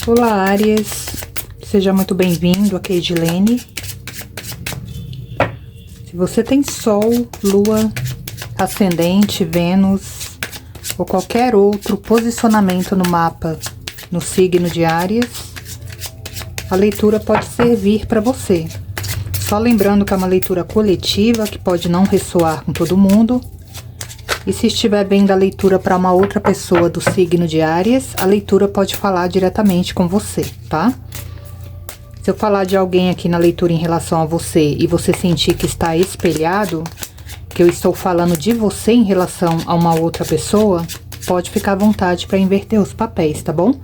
Olá, Áries, seja muito bem-vindo aqui, Edilene. Se você tem Sol, Lua, Ascendente, Vênus ou qualquer outro posicionamento no mapa no signo de Áries, a leitura pode servir para você. Só lembrando que é uma leitura coletiva, que pode não ressoar com todo mundo. E se estiver vendo a leitura para uma outra pessoa do signo de Áries, a leitura pode falar diretamente com você, tá? Se eu falar de alguém aqui na leitura em relação a você e você sentir que está espelhado, que eu estou falando de você em relação a uma outra pessoa, pode ficar à vontade para inverter os papéis, tá bom?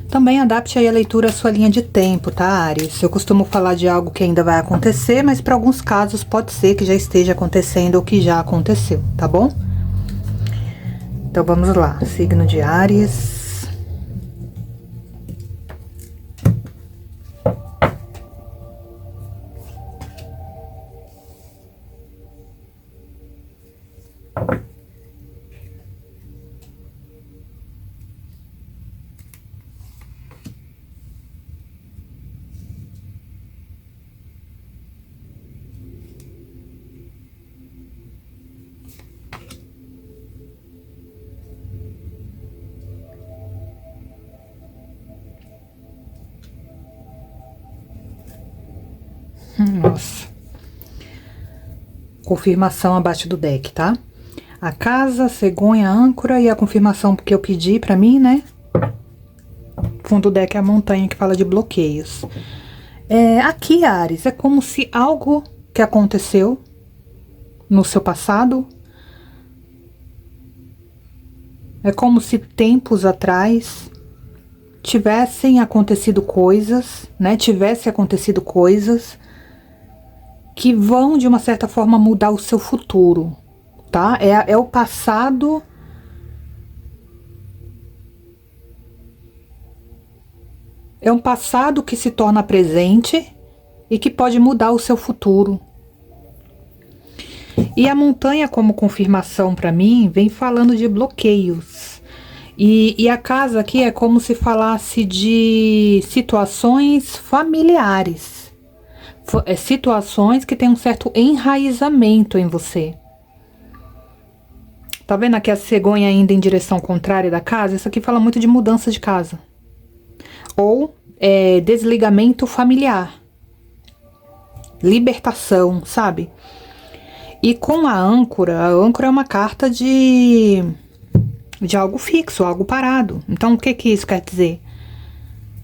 Também adapte aí a leitura à sua linha de tempo, tá, Áries? Eu costumo falar de algo que ainda vai acontecer, mas para alguns casos pode ser que já esteja acontecendo ou que já aconteceu, tá bom? Então vamos lá, signo de Áries. Nossa. Confirmação abaixo do deck, tá? A casa, a cegonha, a âncora e a confirmação que eu pedi pra mim, né? Fundo do deck é a montanha que fala de bloqueios. Aqui, Áries, é como se algo que aconteceu no seu passado, é como se tempos atrás tivessem acontecido coisas, né? Tivesse acontecido coisas que vão, de uma certa forma, mudar o seu futuro, tá? É o passado. É um passado que se torna presente e que pode mudar o seu futuro. E a montanha, como confirmação para mim, vem falando de bloqueios. E a casa aqui é como se falasse de situações familiares. Situações que tem um certo enraizamento em você. Tá vendo aqui a cegonha ainda em direção contrária da casa? Isso aqui fala muito de mudança de casa. Ou desligamento familiar. Libertação, sabe? E com a âncora é uma carta de algo fixo, algo parado. Então, o que isso quer dizer?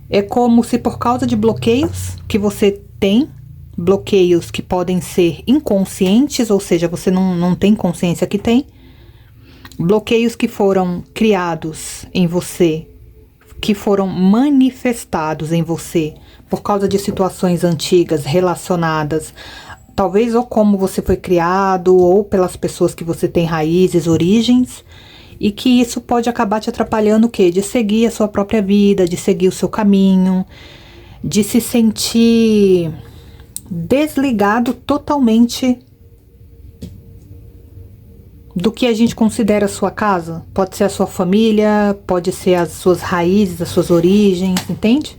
É como se por causa de bloqueios que você tem, bloqueios que podem ser inconscientes, ou seja, você não tem consciência que tem, bloqueios que foram criados em você, que foram manifestados em você por causa de situações antigas relacionadas, talvez ou como você foi criado, ou pelas pessoas que você tem raízes, origens, e que isso pode acabar te atrapalhando o quê? De seguir a sua própria vida, de seguir o seu caminho, de se sentir desligado totalmente do que a gente considera a sua casa. Pode ser a sua família, pode ser as suas raízes, as suas origens, entende?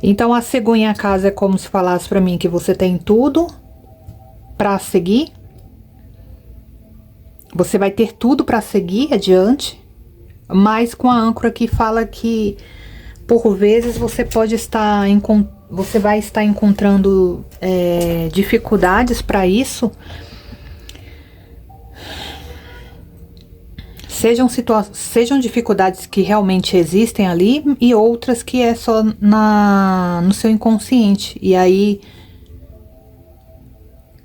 Então a cegonha casa é como se falasse pra mim que você tem tudo pra seguir. Você vai ter tudo pra seguir adiante, mas com a âncora que fala que por vezes você pode estar você vai estar encontrando dificuldades para isso. Sejam dificuldades que realmente existem ali e outras que é só no seu inconsciente. E aí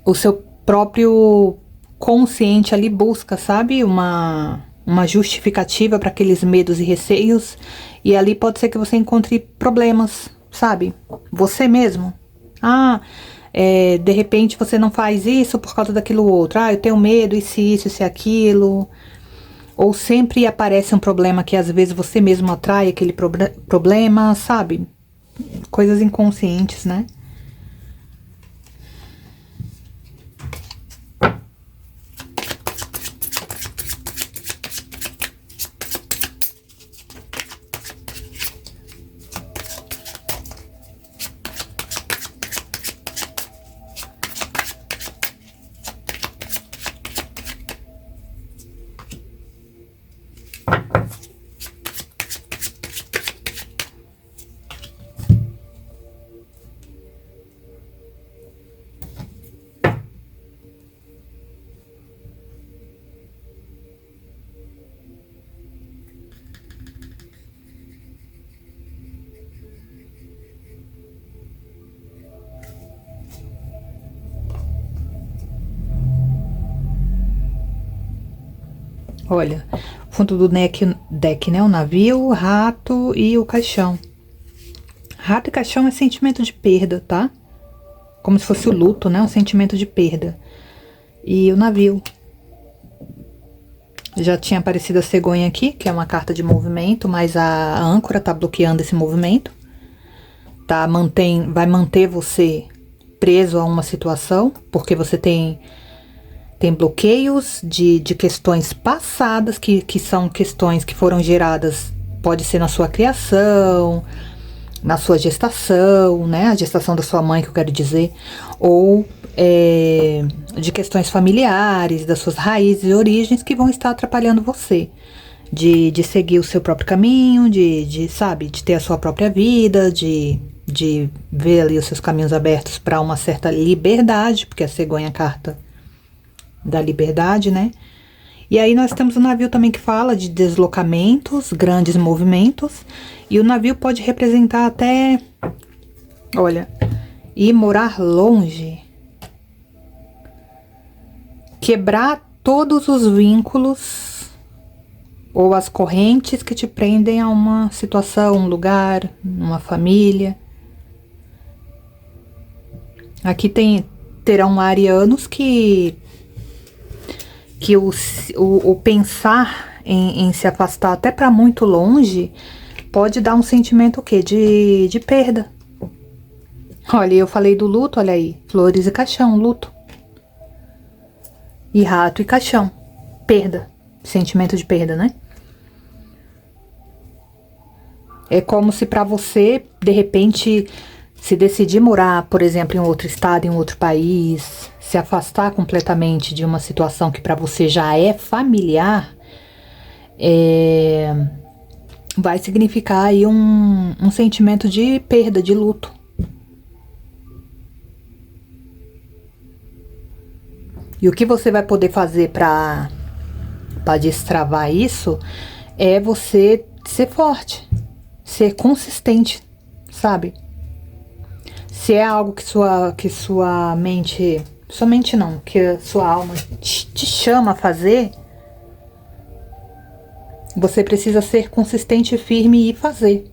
o seu próprio consciente ali busca, sabe, uma justificativa para aqueles medos e receios. E ali pode ser que você encontre problemas, sabe? Você mesmo. De repente você não faz isso por causa daquilo outro. Eu tenho medo, isso e aquilo. Ou sempre aparece um problema que às vezes você mesmo atrai aquele problema, sabe? Coisas inconscientes, né? Olha, fundo do deck, né? O navio, o rato e o caixão. Rato e caixão é sentimento de perda, tá? Como se fosse o luto, né? Um sentimento de perda. E o navio. Já tinha aparecido a cegonha aqui, que é uma carta de movimento, mas a âncora tá bloqueando esse movimento. Tá? Vai manter você preso a uma situação, porque você tem bloqueios de questões passadas, que são questões que foram geradas, pode ser na sua criação, na sua gestação, né? A gestação da sua mãe, que eu quero dizer, ou de questões familiares, das suas raízes e origens que vão estar atrapalhando você. De seguir o seu próprio caminho, sabe, de ter a sua própria vida, de ver ali os seus caminhos abertos para uma certa liberdade, porque a cegonha é a carta da liberdade, né? E aí nós temos o navio também que fala de deslocamentos, grandes movimentos, e o navio pode representar até, olha, ir morar longe, quebrar todos os vínculos ou as correntes que te prendem a uma situação, um lugar, uma família. Aqui terão arianos que o pensar em se afastar até para muito longe pode dar um sentimento o quê? De perda. Olha, eu falei do luto, olha aí, flores e caixão, luto. E rato e caixão, perda, sentimento de perda, né? É como se para você, de repente, se decidir morar, por exemplo, em outro estado, em outro país, se afastar completamente de uma situação que para você já é familiar, vai significar aí um sentimento de perda, de luto. E o que você vai poder fazer para destravar isso é você ser forte, ser consistente, sabe? Se é algo que sua mente não, que a sua alma te chama a fazer, você precisa ser consistente, firme e fazer.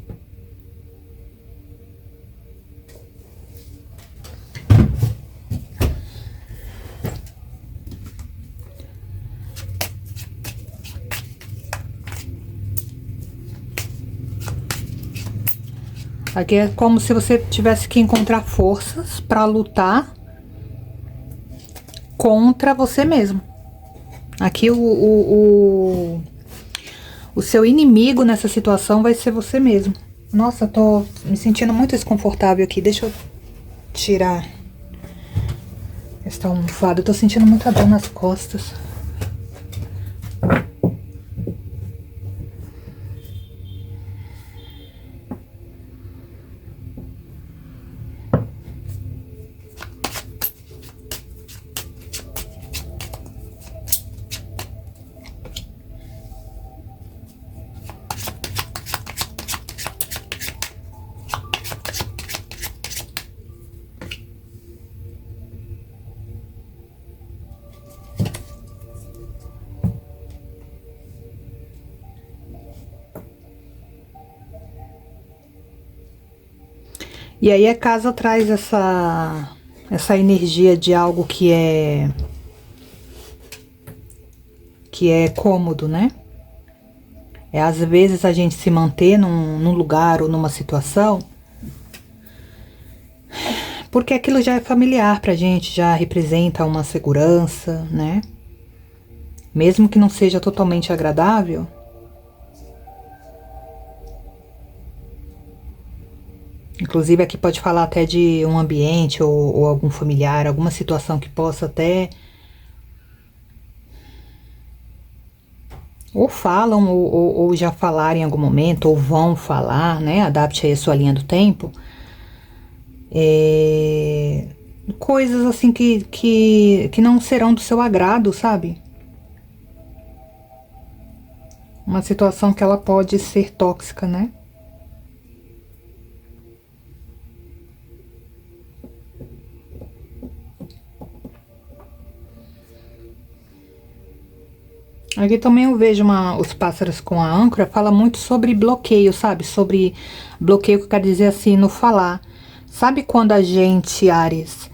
Aqui é como se você tivesse que encontrar forças para lutar contra você mesmo. Aqui o seu inimigo nessa situação vai ser você mesmo. Nossa, tô me sentindo muito desconfortável aqui. Deixa eu tirar esta almofada. Eu tô sentindo muita dor nas costas. E aí a casa traz essa energia de algo que é cômodo, né? É às vezes a gente se manter num lugar ou numa situação porque aquilo já é familiar pra gente, já representa uma segurança, né? Mesmo que não seja totalmente agradável. Inclusive aqui pode falar até de um ambiente ou algum familiar, alguma situação que possa até ou falam ou já falaram em algum momento, ou vão falar, né? Adapte aí a sua linha do tempo. Coisas assim que não serão do seu agrado, sabe? Uma situação que ela pode ser tóxica, né? Aqui também eu vejo os pássaros com a âncora, fala muito sobre bloqueio, sabe? Sobre bloqueio, que eu quero dizer assim, no falar. Sabe quando a gente, Áries,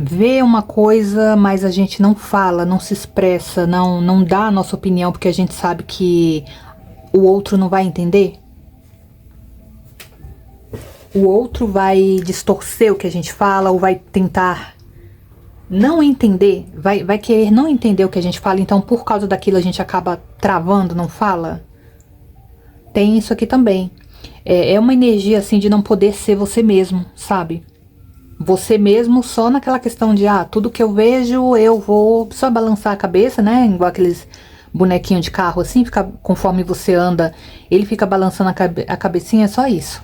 vê uma coisa, mas a gente não fala, não se expressa, não dá a nossa opinião, porque a gente sabe que o outro não vai entender? O outro vai distorcer o que a gente fala, ou vai tentar não entender, vai querer não entender o que a gente fala, então por causa daquilo a gente acaba travando, não fala? Tem isso aqui também. É uma energia assim de não poder ser você mesmo, sabe? Você mesmo só naquela questão de, tudo que eu vejo eu vou só balançar a cabeça, né? Igual aqueles bonequinhos de carro assim, conforme você anda, ele fica balançando a cabecinha, é só isso.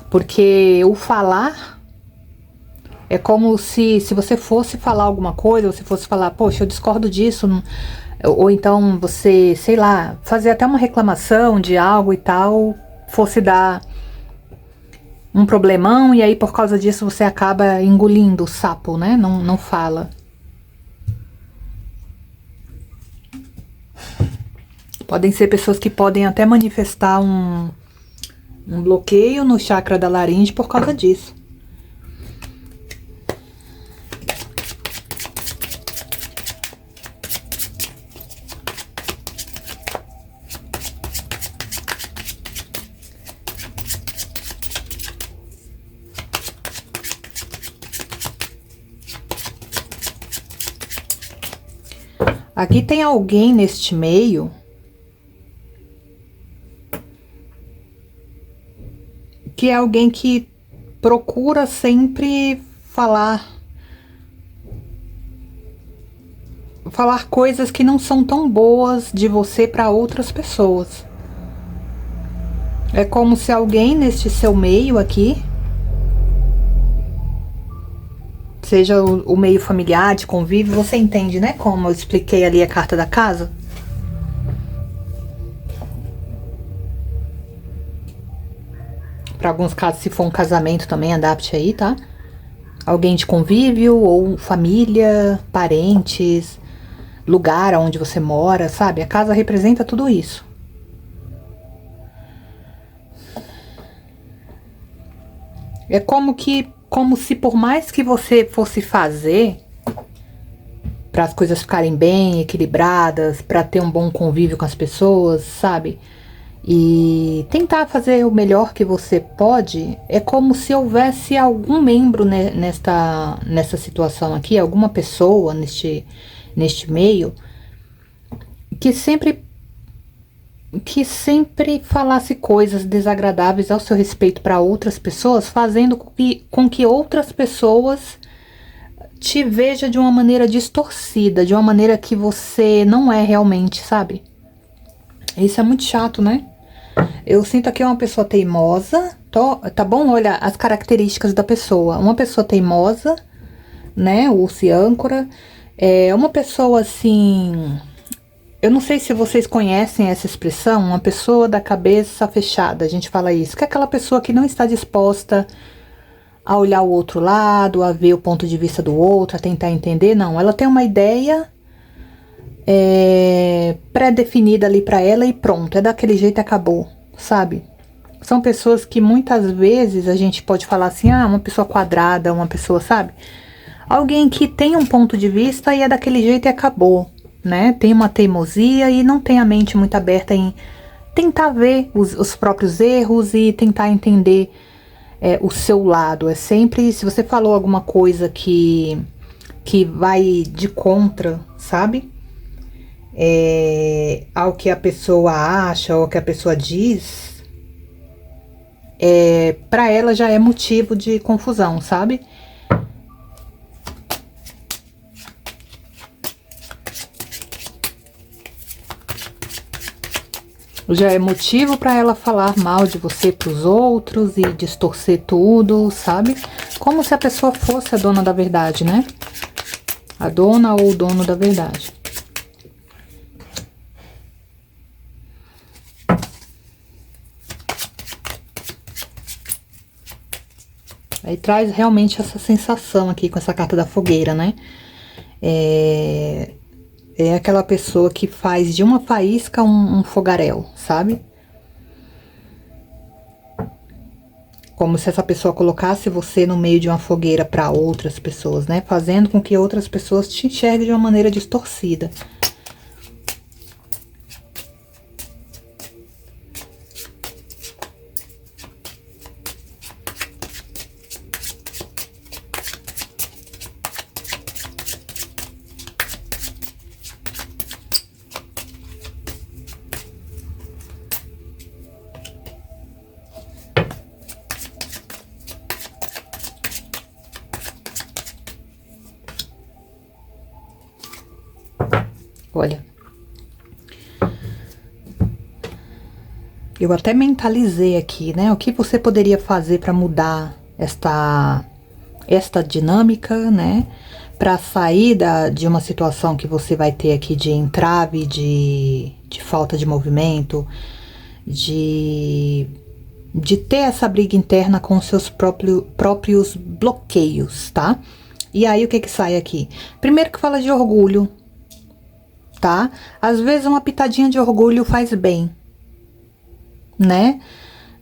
Porque o falar é como se você fosse falar alguma coisa, você fosse falar, poxa, eu discordo disso, ou então você, sei lá, fazer até uma reclamação de algo e tal, fosse dar um problemão, e aí por causa disso você acaba engolindo o sapo, né? Não fala. Podem ser pessoas que podem até manifestar um bloqueio no chakra da laringe por causa disso. Aqui tem alguém neste meio que é alguém que procura sempre falar coisas que não são tão boas de você para outras pessoas. É como se alguém neste seu meio aqui, seja o meio familiar, de convívio, você entende, né? Como eu expliquei ali a carta da casa. Para alguns casos, se for um casamento também, adapte aí, tá? Alguém de convívio, ou família, parentes, lugar onde você mora, sabe? A casa representa tudo isso. É como se por mais que você fosse fazer para as coisas ficarem bem equilibradas, para ter um bom convívio com as pessoas, sabe? E tentar fazer o melhor que você pode, é como se houvesse algum membro nessa situação aqui, alguma pessoa neste meio, que sempre falasse coisas desagradáveis ao seu respeito para outras pessoas, fazendo com que outras pessoas te vejam de uma maneira distorcida, de uma maneira que você não é realmente, sabe? Isso é muito chato, né? Eu sinto aqui uma pessoa teimosa, tá bom? Olha as características da pessoa. Uma pessoa teimosa, né? Urso e âncora. É uma pessoa assim... Eu não sei se vocês conhecem essa expressão, uma pessoa da cabeça fechada, a gente fala isso, que é aquela pessoa que não está disposta a olhar o outro lado, a ver o ponto de vista do outro, a tentar entender, não. Ela tem uma ideia pré-definida ali pra ela e pronto, é daquele jeito e acabou, sabe? São pessoas que muitas vezes a gente pode falar assim, uma pessoa quadrada, uma pessoa, sabe? Alguém que tem um ponto de vista e é daquele jeito e acabou. Né? Tem uma teimosia e não tem a mente muito aberta em tentar ver os próprios erros e tentar entender o seu lado. É sempre, se você falou alguma coisa que vai de contra, sabe? Ao que a pessoa acha ou ao que a pessoa diz, para ela já é motivo de confusão, sabe? Já é motivo para ela falar mal de você pros outros e distorcer tudo, sabe? Como se a pessoa fosse a dona da verdade, né? A dona ou o dono da verdade. Aí traz realmente essa sensação aqui com essa carta da fogueira, né? É aquela pessoa que faz de uma faísca um fogaréu, sabe? Como se essa pessoa colocasse você no meio de uma fogueira para outras pessoas, né? Fazendo com que outras pessoas te enxerguem de uma maneira distorcida. Olha, eu até mentalizei aqui, né? O que você poderia fazer para mudar esta dinâmica, né? Para sair de uma situação que você vai ter aqui de entrave, de falta de movimento, de ter essa briga interna com seus próprios bloqueios, tá? E aí, o que que sai aqui? Primeiro que fala de orgulho, tá? Às vezes uma pitadinha de orgulho faz bem, né?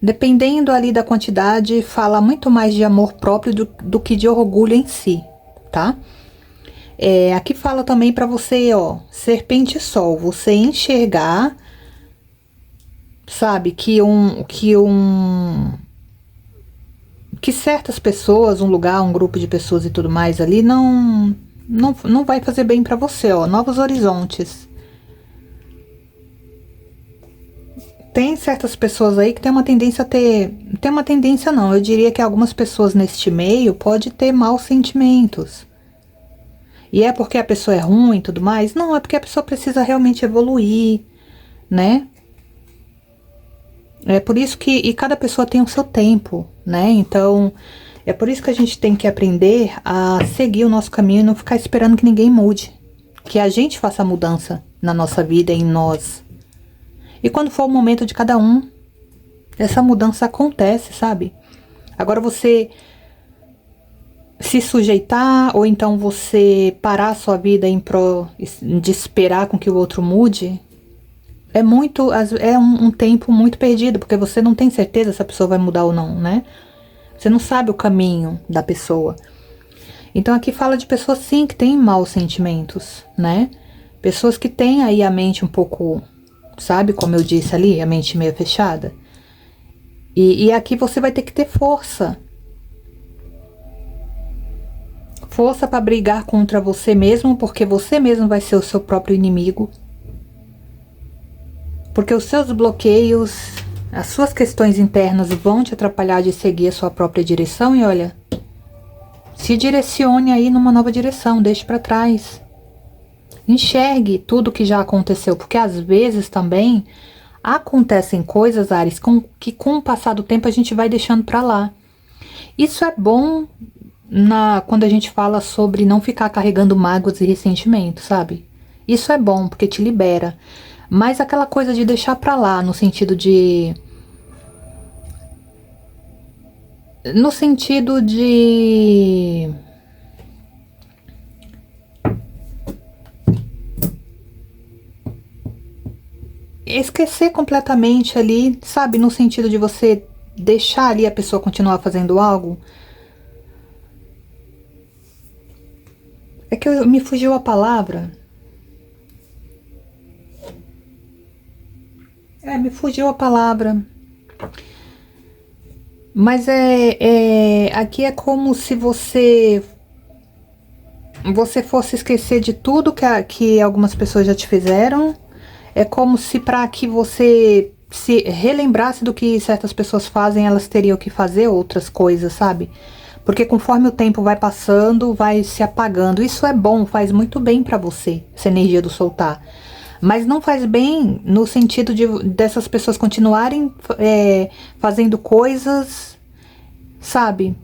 Dependendo ali da quantidade, fala muito mais de amor próprio do que de orgulho em si, tá? Aqui fala também pra você, ó, serpente e sol, você enxergar, sabe, que certas pessoas, um lugar, um grupo de pessoas e tudo mais ali não vai fazer bem pra você, ó, novos horizontes. Tem certas pessoas aí que tem uma tendência a tem uma tendência não, eu diria que algumas pessoas neste meio pode ter maus sentimentos. E é porque a pessoa é ruim e tudo mais? Não, é porque a pessoa precisa realmente evoluir, né? É por isso que e cada pessoa tem o seu tempo, né? Então, é por isso que a gente tem que aprender a seguir o nosso caminho e não ficar esperando que ninguém mude. Que a gente faça a mudança na nossa vida, em nós. E quando for o momento de cada um, essa mudança acontece, sabe? Agora você se sujeitar ou então você parar a sua vida em prol de esperar com que o outro mude, é um tempo muito perdido, porque você não tem certeza se a pessoa vai mudar ou não, né? Você não sabe o caminho da pessoa. Então aqui fala de pessoas sim que têm maus sentimentos, né? Pessoas que têm aí a mente um pouco, sabe, como eu disse ali, a mente meio fechada. E aqui você vai ter que ter força. Força para brigar contra você mesmo, porque você mesmo vai ser o seu próprio inimigo. Porque os seus bloqueios, as suas questões internas vão te atrapalhar de seguir a sua própria direção. E olha, se direcione aí numa nova direção, deixe para trás. Enxergue tudo que já aconteceu, porque às vezes também acontecem coisas, Ares, que com o passar do tempo a gente vai deixando para lá. Isso é bom quando a gente fala sobre não ficar carregando mágoas e ressentimentos, sabe? Isso é bom, porque te libera. Mas aquela coisa de deixar pra lá, no sentido de... esquecer completamente ali, sabe? No sentido de você deixar ali a pessoa continuar fazendo algo. É que me fugiu a palavra. Me fugiu a palavra. Mas aqui é como se você fosse esquecer de tudo que algumas pessoas já te fizeram. É como se para que você se relembrasse do que certas pessoas fazem, elas teriam que fazer outras coisas, sabe? Porque conforme o tempo vai passando, vai se apagando. Isso é bom, faz muito bem pra você, essa energia do soltar. Mas não faz bem no sentido dessas pessoas continuarem fazendo coisas, sabe?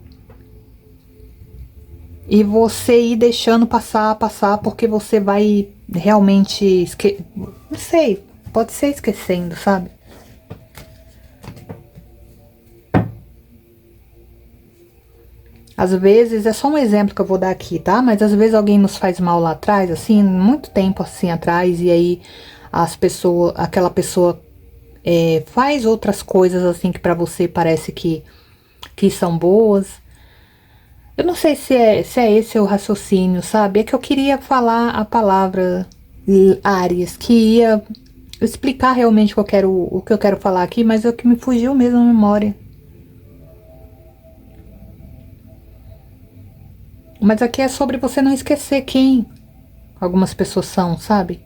E você ir deixando passar, porque você vai realmente... Não sei, pode ser esquecendo, sabe? Às vezes, é só um exemplo que eu vou dar aqui, tá? Mas às vezes alguém nos faz mal lá atrás, assim, muito tempo assim atrás, e aí aquela pessoa faz outras coisas assim que pra você parece que são boas. Eu não sei se é esse o raciocínio, sabe? É que eu queria falar a palavra Áries, que ia explicar realmente o que eu quero falar aqui, mas é o que me fugiu mesmo a memória. Mas aqui é sobre você não esquecer quem algumas pessoas são, sabe?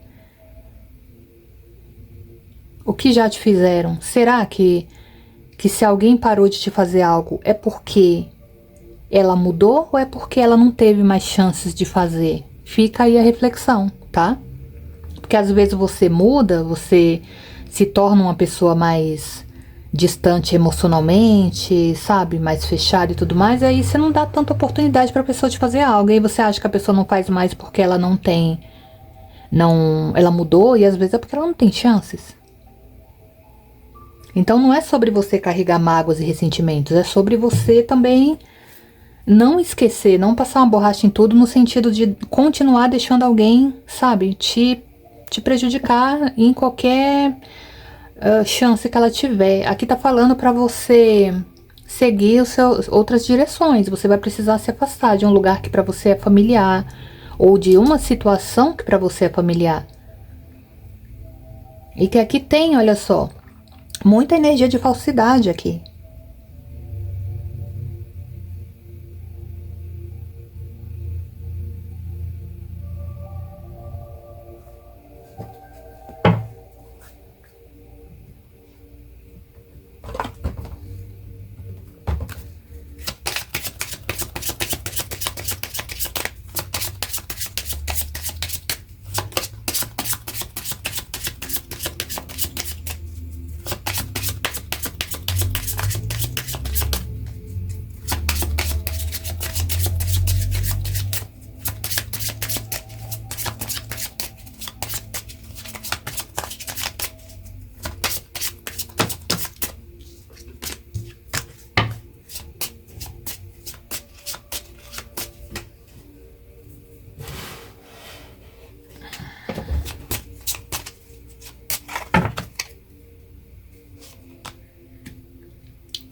O que já te fizeram? Será que se alguém parou de te fazer algo é porque ela mudou ou é porque ela não teve mais chances de fazer? Fica aí a reflexão, tá? Porque às vezes você muda, você se torna uma pessoa mais distante emocionalmente, sabe? Mais fechada e tudo mais, aí você não dá tanta oportunidade pra pessoa te fazer algo. Aí você acha que a pessoa não faz mais porque ela não tem, ela mudou, e às vezes é porque ela não tem chances. Então não é sobre você carregar mágoas e ressentimentos, é sobre você também não esquecer, não passar uma borracha em tudo, no sentido de continuar deixando alguém, sabe, te prejudicar em qualquer chance que ela tiver. Aqui tá falando pra você seguir outras direções. Você vai precisar se afastar de um lugar que pra você é familiar, ou de uma situação que pra você é familiar. E que aqui tem, olha só, muita energia de falsidade aqui.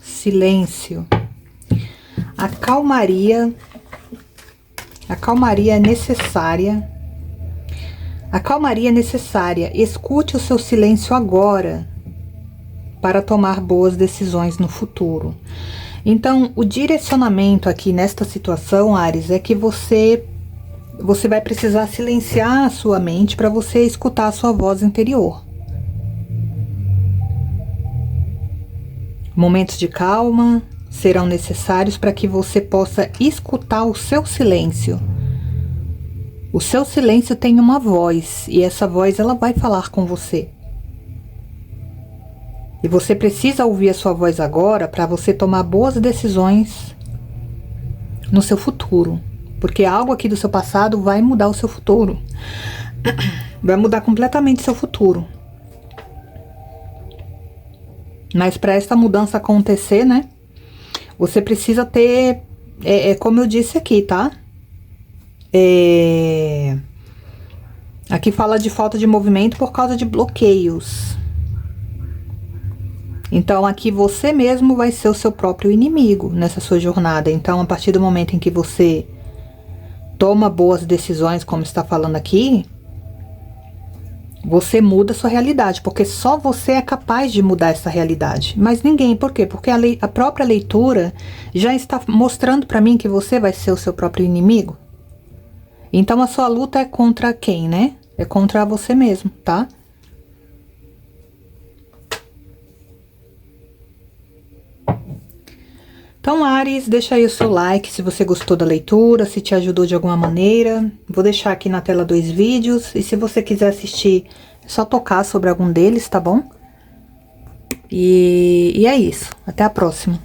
Silêncio. A calmaria é necessária. A calmaria é necessária. Escute o seu silêncio agora para tomar boas decisões no futuro. Então, o direcionamento aqui nesta situação, Áries, é que você vai precisar silenciar a sua mente para você escutar a sua voz interior. Momentos de calma serão necessários para que você possa escutar o seu silêncio. O seu silêncio tem uma voz, e essa voz ela vai falar com você. E você precisa ouvir a sua voz agora para você tomar boas decisões no seu futuro. Porque algo aqui do seu passado vai mudar o seu futuro. Vai mudar completamente o seu futuro. Mas para essa mudança acontecer, né? Você precisa ter, como eu disse aqui, tá? Aqui fala de falta de movimento por causa de bloqueios. Então aqui você mesmo vai ser o seu próprio inimigo nessa sua jornada. Então a partir do momento em que você toma boas decisões, como está falando aqui, você muda a sua realidade, porque só você é capaz de mudar essa realidade. Mas ninguém, por quê? Porque a própria leitura já está mostrando para mim que você vai ser o seu próprio inimigo. Então a sua luta é contra quem, né? É contra você mesmo, tá? Então, Áries, deixa aí o seu like se você gostou da leitura, se te ajudou de alguma maneira. Vou deixar aqui na tela 2 vídeos, e se você quiser assistir, é só tocar sobre algum deles, tá bom? E é isso. Até a próxima.